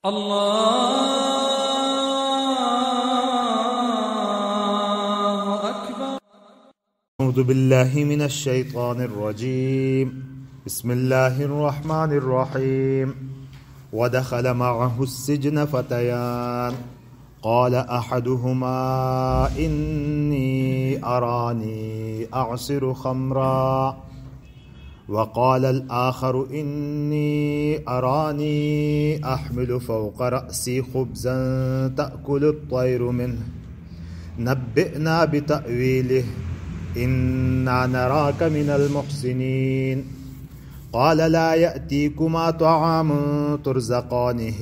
الله أكبر. أعوذ بالله من الشيطان الرجيم. بسم الله الرحمن الرحيم. ودخل معه السجن فتيان قال أحدهما إني أراني أعصر خمرا وقال الآخر إني أراني أحمل فوق رأسي خبزا تأكل الطير منه نبئنا بتأويله إنا نراك من المحسنين قال لا يأتيكما طعام ترزقانه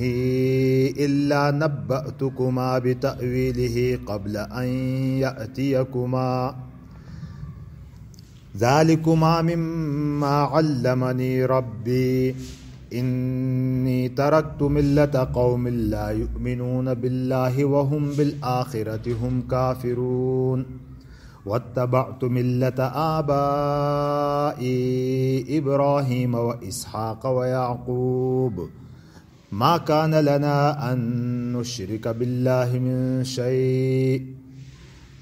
إلا نبأتكما بتأويله قبل أن يأتيكما ذلكما مما علمني ربي إني تركت ملة قوم لا يؤمنون بالله وهم بالآخرة هم كافرون واتبعت ملة آبائي إبراهيم وإسحاق ويعقوب ما كان لنا أن نشرك بالله من شيء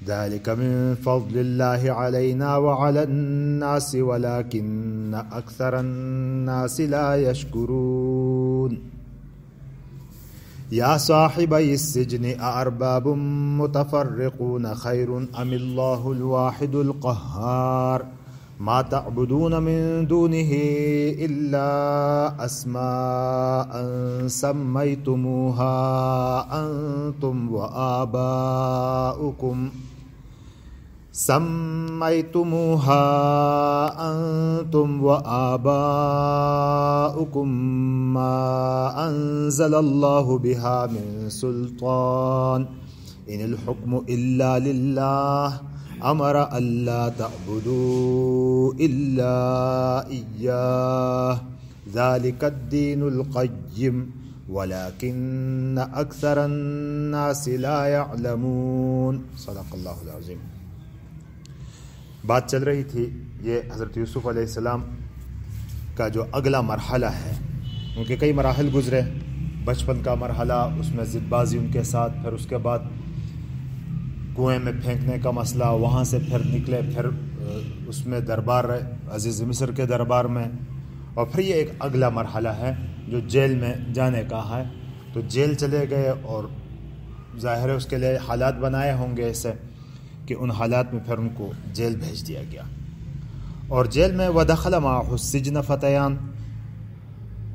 ذلك من فضل الله علينا وعلى الناس ولكن أكثر الناس لا يشكرون يا صاحبي السجن أأرباب متفرقون خير أم الله الواحد القهار ما تعبدون من دونه إلا أسماء سميتموها أنتم وآباؤكم ما أنزل الله بها من سلطان إن الحكم إلا لله أمر ألا تعبدوا إلا إياه ذلك الدين القيم ولكن أكثر الناس لا يعلمون صدق اللہ العظیم. بات چل رہی تھی یہ حضرت یوسف علیہ السلام کا جو اگلا مرحلہ ہے. ان کے کئی مراحل گزرے. بچپن کا مرحلہ، اس میں ضد بازی ان کے ساتھ، پھر اس کے بعد کنویں میں پھینکنے کا مسئلہ، وہاں سے پھر نکلے، پھر اس میں دربار رہے عزیز مصر کے دربار میں، اور پھر یہ ایک اگلا مرحلہ ہے جو جیل میں جانے کا ہے. تو جیل چلے گئے اور ظاہر ہے اس کے لیے حالات بنائے ہوں گے ایسے کہ ان حالات میں پھر ان کو جیل بھیج دیا گیا. اور جیل میں وَدَخَلَ مَعَهُ السِّجْنَ فَتَيَانِ،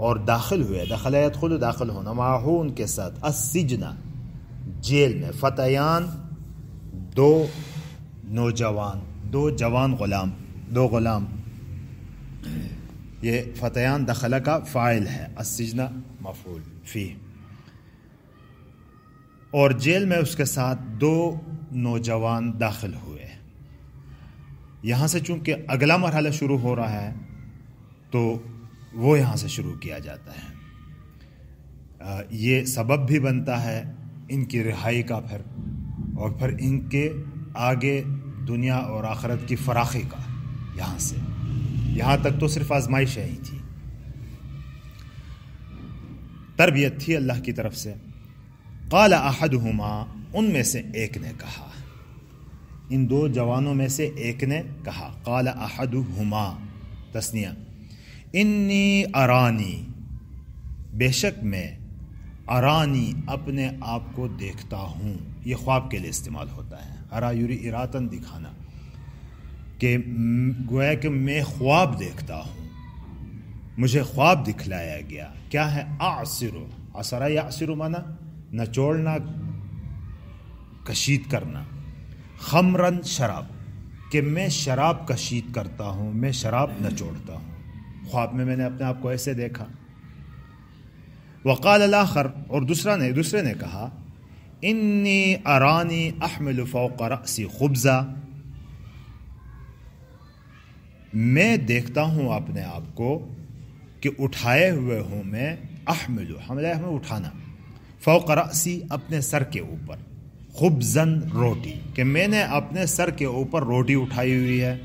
اور داخل ہوئے، دخل يدخل داخل ہونا، معه ان کے ساتھ، السجن جیل میں، فتیان دو نوجوان، دو جوان غلام، دو غلام. یہ فتیان دخلہ کا فاعل ہے، السجن مفعول فی. اور جیل میں اس کے ساتھ دو نوجوان داخل ہوئے. یہاں سے چونکہ اگلا مرحلہ شروع ہو رہا ہے تو وہ یہاں سے شروع کیا جاتا ہے. یہ سبب بھی بنتا ہے ان کی رہائی کا، پھر اور پھر ان کے آگے دنیا اور آخرت کی فراخی کا. یہاں سے یہاں تک تو صرف آزمائش ہی تھی، تربیت تھی اللہ کی طرف سے. قال احدہما، ان میں سے ایک نے کہا، ان دو جوانوں میں سے ایک نے کہا، قال احدہما تثنیہ، انی ارانی، بے شک میں، ارانی اپنے آپ کو دیکھتا ہوں. یہ خواب کے لیے استعمال ہوتا ہے. ارا یوری اراتن، دکھانا، کہ گویا کہ میں خواب دیکھتا ہوں، مجھے خواب دکھلایا گیا. کیا ہے؟ اعصر، عصرا یعصر مانا نچوڑنا، کشید کرنا. خمرن شراب، کہ میں شراب کشید کرتا ہوں، میں شراب نچوڑتا ہوں. خواب میں نے اپنے آپ کو ایسے دیکھا. وقال الاخر، اور دوسرے نے کہا، انی ارانی احمل فوق رأسی خبزا، میں دیکھتا ہوں اپنے آپ کو کہ اٹھائے ہوئے ہوں میں، احمل حملہ میں اٹھانا، فوق رأسی اپنے سر کے اوپر، خبزن روٹی، کہ میں نے اپنے سر کے اوپر روٹی اٹھائی ہوئی ہے.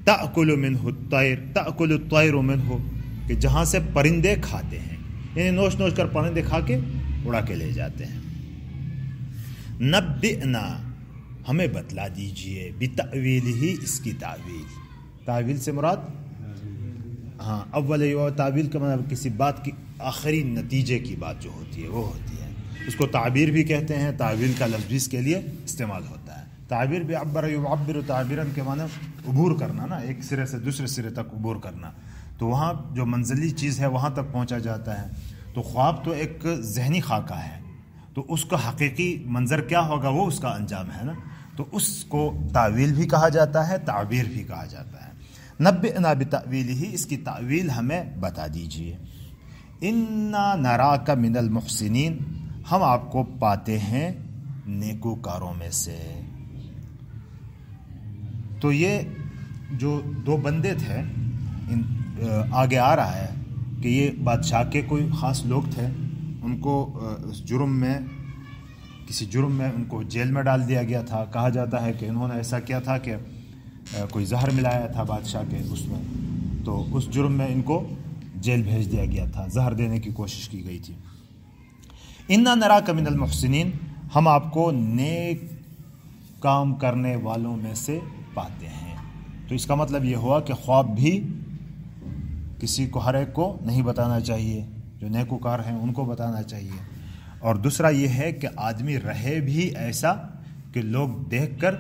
تأکل منہ الطیر، تأکل الطیر منہ، کہ جہاں سے پرندے کھاتے ہیں. یعنی نوش نوش کر پرندے کھا کے اڑا کے لے جاتے ہیں. نبئنا ہمیں بتلا دیجئے بتأویلہ اس کی تعویل. تعویل سے مراد اول تعویل کا مطلب کسی بات کی آخری نتیجے کی بات جو ہوتی ہے وہ ہوتی ہے. اس کو تعبیر بھی کہتے ہیں. تعویل کا لفظ بھی اس کے لیے استعمال ہوتا ہے. تعبیر بھی عبر یعبر تعبیراً کے معنی عبور کرنا نا, ایک سرے سے دوسرے سرے تک عبور کرنا. تو وہاں جو منزلی چیز ہے وہاں تک پہنچا جاتا ہے. تو خواب تو ایک ذہنی خاکہ ہے, تو اس کا حقیقی منظر کیا ہوگا وہ اس کا انجام ہے نا. تو اس کو تعویل بھی کہا جاتا ہے, تعبیر بھی کہا جاتا ہے. نبئنا بتأویلہ اس کی تعویل ہمیں بتا دیجئے. انا نراک من المحسنین ہم آپ کو پاتے ہیں نیکوکاروں میں سے. تو یہ جو دو بندے تھے آگے آ رہا ہے کہ یہ بادشاہ کے کوئی خاص لوگ تھے. ان کو اس جرم میں کسی جرم میں ان کو جیل میں ڈال دیا گیا تھا. کہا جاتا ہے کہ انہوں نے ایسا کیا تھا کہ کوئی زہر ملایا تھا بادشاہ کے اس میں, تو اس جرم میں ان کو جیل بھیج دیا گیا تھا, زہر دینے کی کوشش کی گئی تھی. انا نراک من المحسنین ہم آپ کو نیک کام کرنے والوں میں سے پاتے ہیں. تو اس کا مطلب یہ ہوا کہ خواب بھی کسی کو ہر ایک کو نہیں بتانا چاہیے, جو نیکوکار ہیں ان کو بتانا چاہیے. اور دوسرا یہ ہے کہ آدمی رہے بھی ایسا کہ لوگ دیکھ کر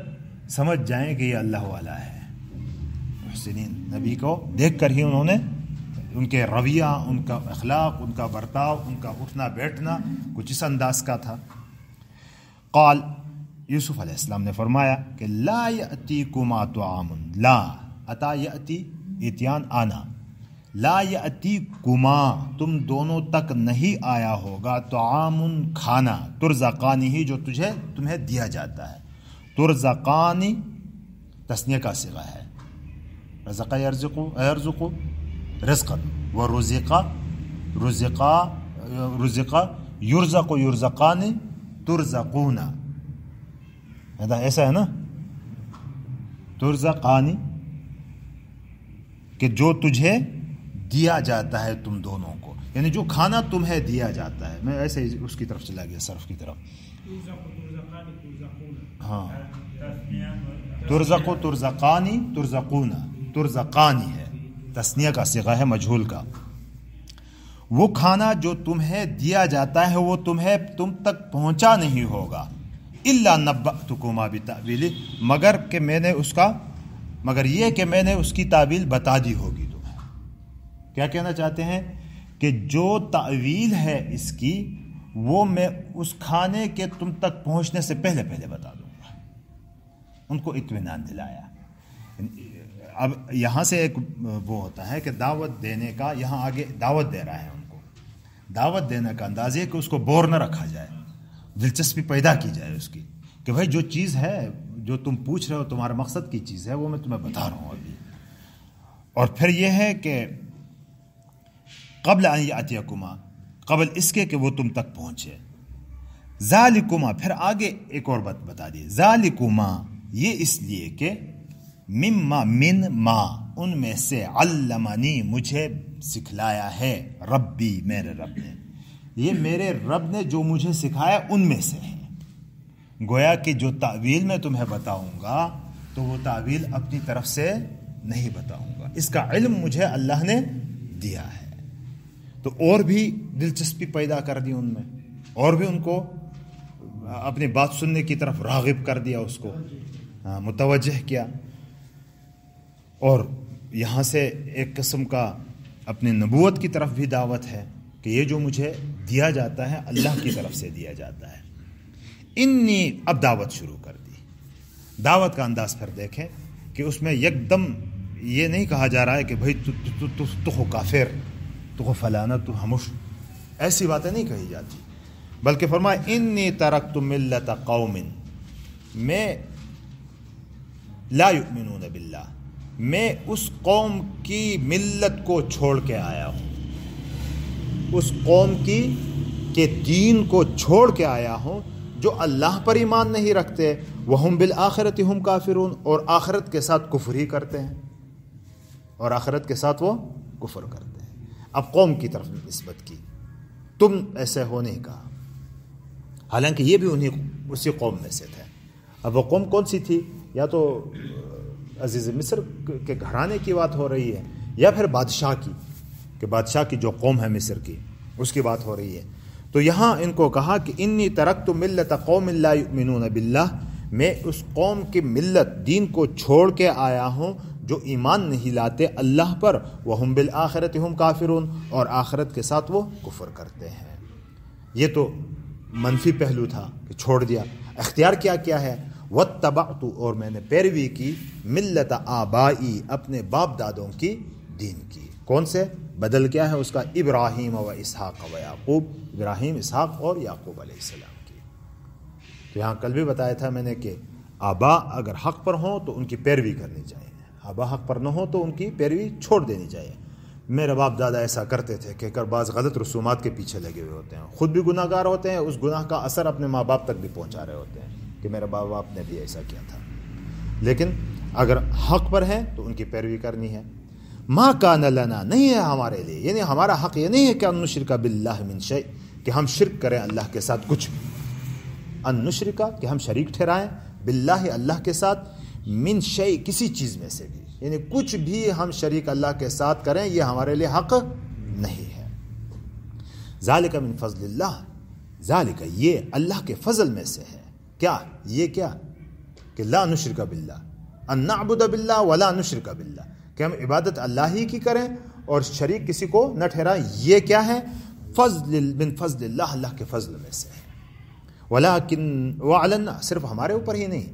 سمجھ جائیں کہ یہ اللہ والا ہے. محسنین نبی کو دیکھ کر ہی انہوں نے ان کے رویہ, ان کا اخلاق, ان کا برتاؤ, ان کا اٹھنا بیٹھنا کچھ اس انداز کا تھا. قال یوسف علیہ السلام نے فرمایا کہ لا یأتیکما طعام, لا اتا یأتی اتیان آنا, لا یأتیکما تم دونوں تک نہیں آیا ہوگا طعام کھانا, ترزقانی ہی جو تمہیں دیا جاتا ہے. ترزقانی تثنیہ کا صیغہ ہے. رزق یرزق رزقا ورزق یرزق یرزقانی ترزقون, ایسا ہے نا, ترزقانی کہ جو تجھے دیا جاتا ہے تم دونوں کو, یعنی جو کھانا تمہیں دیا جاتا ہے. میں ایسے اس کی طرف چلا گیا, صرف کی طرف. ہاں ترزق ترزقانی ترزقون, ترزقانی ہے تثنیہ کا صیغہ ہے مجہول کا. وہ کھانا جو تمہیں دیا جاتا ہے وہ تم تک پہنچا نہیں ہوگا. الا نبأتکما بتأویلہ مگر یہ کہ میں نے اس کی تعویل بتا دی ہوگی تمہیں. کیا کہنا چاہتے ہیں کہ جو تعویل ہے اس کی وہ میں اس کھانے کے تم تک پہنچنے سے پہلے بتا دوں گا. ان کو اطمینان دلایا. اب یہاں سے ایک وہ ہوتا ہے کہ دعوت دینے کا, یہاں آگے دعوت دے رہا ہے ان کو. دعوت دینے کا انداز یہ کہ اس کو بور نہ رکھا جائے, دلچسپی پیدا کی جائے اس کی, کہ بھائی جو چیز ہے جو تم پوچھ رہے ہو تمہارے مقصد کی چیز ہے وہ میں تمہیں بتا رہا ہوں ابھی. اور پھر یہ ہے کہ قبل ان یاتیکما, قبل اس کے کہ وہ تم تک پہنچے. ذالکما پھر آگے ایک اور بات بتا دی. ذالکما یہ اس لیے کہ مما من ما ان میں سے علمنی مجھے سکھلایا ہے ربی میرے رب نے. یہ میرے رب نے جو مجھے سکھایا ان میں سے ہے. گویا کہ جو تعویل میں تمہیں بتاؤں گا تو وہ تعویل اپنی طرف سے نہیں بتاؤں گا, اس کا علم مجھے اللہ نے دیا ہے. تو اور بھی دلچسپی پیدا کر دی ان میں, اور بھی ان کو اپنی بات سننے کی طرف راغب کر دیا, اس کو متوجہ کیا. اور یہاں سے ایک قسم کا اپنی نبوت کی طرف بھی دعوت ہے کہ یہ جو مجھے دیا جاتا ہے اللہ کی طرف سے دیا جاتا ہے. انی اب دعوت شروع کر دی. دعوت کا انداز پھر دیکھیں کہ اس میں یک دم یہ نہیں کہا جا رہا ہے کہ بھائی تو ہو کافر, تو ہو فلانا, تو ہمش, ایسی باتیں نہیں کہی جاتی, بلکہ فرمایا انی ترکت ملت قوم, میں لا یؤمنون باللہ, میں اس قوم کی ملت کو چھوڑ کے آیا ہوں, اس قوم کی کے دین کو چھوڑ کے آیا ہوں جو اللہ پر ایمان نہیں رکھتے. وہم بالآخرۃ ہم کافرون, اور آخرت کے ساتھ کفر ہی کرتے ہیں, اور آخرت کے ساتھ وہ کفر کرتے ہیں. اب قوم کی طرف نسبت کی تم ایسے ہو نہیں کہا، حالانکہ یہ بھی اسی قوم میں سے تھے۔ اب وہ قوم کون سی تھی؟ یا تو عزیز مصر کے گھرانے کی بات ہو رہی ہے، یا پھر بادشاہ کی، کہ بادشاہ کی جو قوم ہے مصر کی اس کی بات ہو رہی ہے۔ تو یہاں ان کو کہا کہ انی ترکت ملت قوم لا یؤمنون باللہ، میں اس قوم کی ملت دین کو چھوڑ کے آیا ہوں جو ایمان نہیں لاتے اللہ پر، وہم بالآخرۃ ہم کافرون، اور آخرت کے ساتھ وہ کفر کرتے ہیں۔ یہ تو منفی پہلو تھا کہ چھوڑ دیا۔ اختیار کیا ہے؟ واتبعت، اور میں نے پیروی کی، ملت آبائی، اپنے باپ دادوں کی دین کی۔ کون سے؟ بدل کیا ہے اس کا؟ ابراہیم و اسحاق و یعقوب، ابراہیم، اسحاق اور یعقوب علیہ السلام کی۔ تو یہاں کل بھی بتایا تھا میں نے کہ آبا اگر حق پر ہوں تو ان کی پیروی کرنی چاہیے، آبا حق پر نہ ہو تو ان کی پیروی چھوڑ دینی چاہیے۔ میرے باپ دادا ایسا کرتے تھے کہ بعض غلط رسومات کے پیچھے لگے ہوئے ہوتے ہیں، خود بھی گناہ گار ہوتے ہیں، اس گناہ کا اثر اپنے ماں باپ تک بھی پہنچا رہے ہوتے ہیں کہ میرے باپ باپ نے بھی ایسا کیا تھا۔ لیکن اگر حق پر ہیں تو ان کی پیروی کرنی ہے۔ ما کان لنا، نہیں ہے ہمارے لیے، یعنی ہمارا حق یہ نہیں ہے کہ ان نشرک باللہ من شیء، کہ ہم شرک کریں اللہ کے ساتھ کچھ بھی، ان نشرک کہ ہم شریک ٹھہرائیں، باللہ اللہ کے ساتھ، من شیء کسی چیز میں سے بھی، یعنی کچھ بھی ہم شریک اللہ کے ساتھ کریں یہ ہمارے لیے حق نہیں ہے۔ ذالک من فضل اللہ، ذالک یہ اللہ کے فضل میں سے ہے۔ کیا یہ؟ کیا کہ لا نشرک باللہ، ان نعبد باللہ ولا نشرک باللہ، کہ ہم عبادت اللہ ہی کی کریں اور شریک کسی کو نہ ٹھہرائیں۔ یہ کیا ہے؟ فضل، من فضل اللہ، اللہ کے فضل میں سے ہے۔ ولیکن وعلی الناس، صرف ہمارے اوپر ہی نہیں،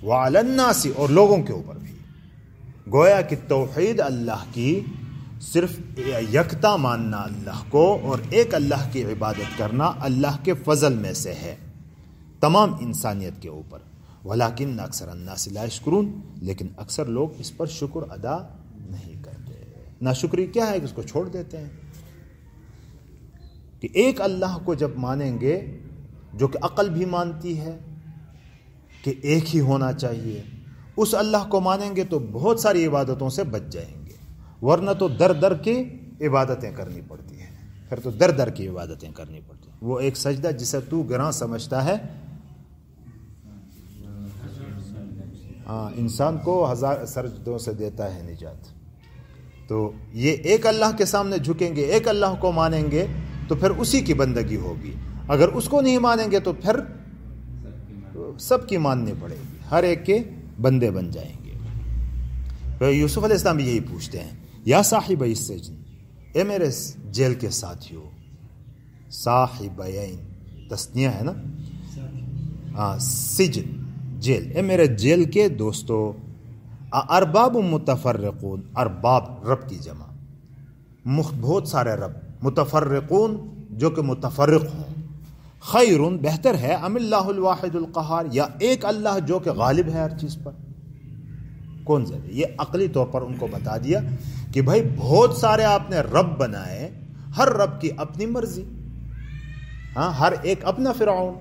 وعلی الناس، اور لوگوں کے اوپر بھی۔ گویا کہ توحید اللہ کی، صرف یکتا ماننا اللہ کو اور ایک اللہ کی عبادت کرنا اللہ کے فضل میں سے ہے تمام انسانیت کے اوپر۔ ولیکن اکثر الناس لا یشکرون، لیکن اکثر لوگ اس پر شکر ادا نہیں کرتے۔ ناشکری کیا ہے کہ اس کو چھوڑ دیتے ہیں۔ کہ ایک اللہ کو جب مانیں گے جو کہ عقل بھی مانتی ہے کہ ایک ہی ہونا چاہیے، اس اللہ کو مانیں گے تو بہت ساری عبادتوں سے بچ جائیں گے، ورنہ تو در در کی عبادتیں کرنی پڑتی ہیں، پھر تو در در کی عبادتیں کرنی پڑتی ہیں۔ وہ ایک سجدہ جسے تو گراں سمجھتا ہے، انسان کو 1000 سجدوں سے دیتا ہے نجات۔ تو یہ ایک اللہ کے سامنے جھکیں گے، ایک اللہ کو مانیں گے تو پھر اسی کی بندگی ہوگی۔ اگر اس کو نہیں مانیں گے تو پھر سب کی ماننی پڑے گی، ہر ایک کے بندے بن جائیں گے۔ تو یوسف علیہ السلام بھی یہی پوچھتے ہیں، یا صاحب السجن، اے میرے جیل کے ساتھیو، صاحبین تسنیہ ہے نا، سجن جیل، اے میرے جیل کے دوستو، ارباب متفرقون، ارباب رب کی جمع، بہت سارے رب، متفرقون جو کہ متفرق ہوں، خیر بہتر ہے، ام اللہ الواحد القہار، یا ایک اللہ جو کہ غالب ہے ہر چیز پر، کون زیادہ؟ یہ عقلی طور پر ان کو بتا دیا کہ بھائی بہت سارے آپ نے رب بنائے، ہر رب کی اپنی مرضی، ہر ایک اپنا فرعون،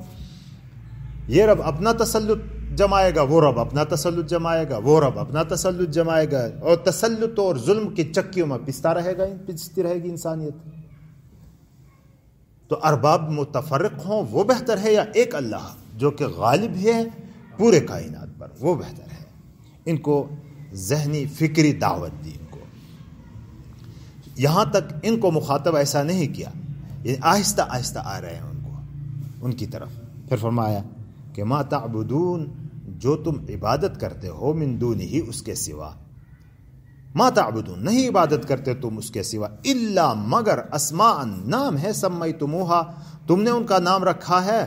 یہ رب اپنا تسلط جمائے گا، وہ رب اپنا تسلط جمائے گا، وہ رب اپنا تسلط جمائے گا، اور تسلط اور ظلم کی چکیوں میں پستی رہے گی انسانیت۔ تو ارباب متفرق ہوں وہ بہتر ہے، یا ایک اللہ جو کہ غالب ہے پورے کائنات پر، وہ بہتر ہے۔ ان کو ذہنی فکری دعوت دی، ان کو یہاں تک ان کو مخاطب ایسا نہیں کیا، یعنی آہستہ آہستہ آ رہے ہیں ان کو ان کی طرف۔ پھر فرمایا کہ ما تعبدون، جو تم عبادت کرتے ہو، من دونہ، اس کے سوا، ما تعبدون، نہیں عبادت کرتے تم اس کے سوا، الا مگر اسماء، نام ہے، سمیتموہا، تم نے ان کا نام رکھا ہے،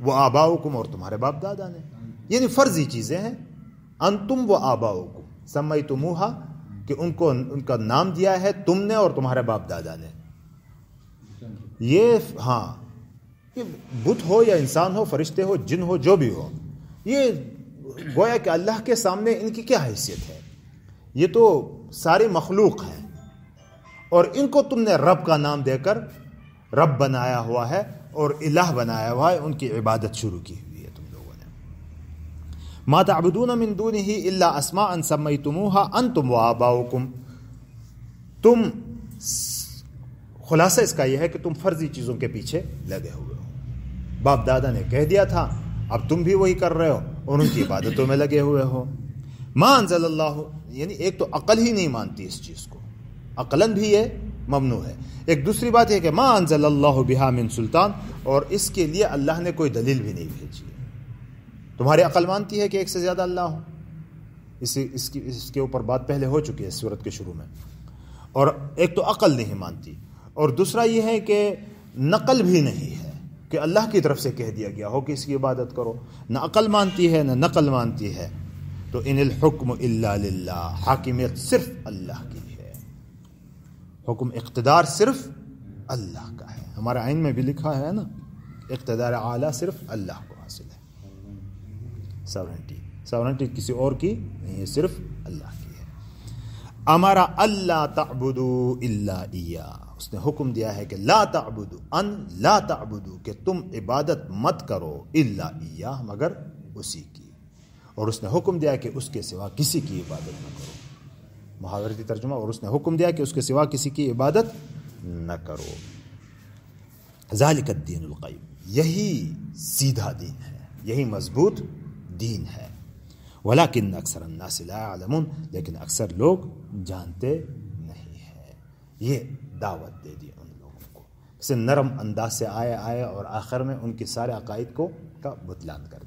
وہ آباؤکم، اور تمہارے باپ دادا نے، یعنی فرضی چیزیں ہیں، انتم و آباؤکم سمیتموہا، کہ ان کو ان کا نام دیا ہے تم نے اور تمہارے باپ دادا نے۔ یہ یہ بت ہو یا انسان ہو، فرشتے ہو، جن ہو، جو بھی ہو، یہ گویا کہ اللہ کے سامنے ان کی کیا حیثیت ہے؟ یہ تو ساری مخلوق ہیں، اور ان کو تم نے رب کا نام دے کر رب بنایا ہوا ہے اور الہ بنایا ہوا ہے، ان کی عبادت شروع کی ہوئی ہے تم لوگوں نے۔ ما تعبدون من دونہ الا اسماء سمیتموہا انتم و آباؤکم، تم خلاصہ اس کا یہ ہے کہ تم فرضی چیزوں کے پیچھے لگے ہوئے ہو، باپ دادا نے کہہ دیا تھا اب تم بھی وہی کر رہے ہو اور ان کی عبادتوں میں لگے ہوئے ہو۔ ما انزل اللہ، یعنی ایک تو عقل ہی نہیں مانتی اس چیز کو، عقلاً بھی یہ ممنوع ہے۔ ایک دوسری بات ہے کہ ما انزل اللہ بہا من سلطان، اور اس کے لیے اللہ نے کوئی دلیل بھی نہیں بھیجی ہے۔ تمہاری عقل مانتی ہے کہ ایک سے زیادہ اللہ ہو، اس کے اوپر بات پہلے ہو چکی ہے سورت کے شروع میں، اور ایک تو عقل نہیں مانتی، اور دوسرا یہ ہے کہ نقل بھی نہیں ہے کہ اللہ کی طرف سے کہہ دیا گیا ہو کہ اس کی عبادت کرو، نہ عقل مانتی ہے نہ نقل مانتی ہے۔ تو ان الحکم الا للہ، حاکمیت صرف اللہ کی ہے، حکم اقتدار صرف اللہ کا ہے۔ ہمارے آئین میں بھی لکھا ہے نا، اقتدار اعلیٰ صرف اللہ کو حاصل ہے، ساورنٹی کسی اور کی نہیں ہے، صرف اللہ کی ہے۔ امر اللہ تعبدوا الا ایاہ، اس نے حکم دیا ہے کہ لا تعبدوا، ان لا تعبدوا، کہ تم عبادت مت کرو، الا ایاہ، مگر اسی کی، اور اس نے حکم دیا کہ اس کے سوا کسی کی عبادت نہ کرو، محاورتی ترجمہ، اور اس نے حکم دیا کہ اس کے سوا کسی کی عبادت نہ کرو۔ ذالک الدین القیم، یہی سیدھا دین ہے، یہی مضبوط دین ہے۔ ولیکن اکثر الناس لا یعلمون، لیکن اکثر لوگ جانتے نہیں ہیں۔ یہ دعوت دے دی ان لوگوں کو، اسے نرم انداز سے آئے اور آخر میں ان کے سارے عقائد کا بتلان کر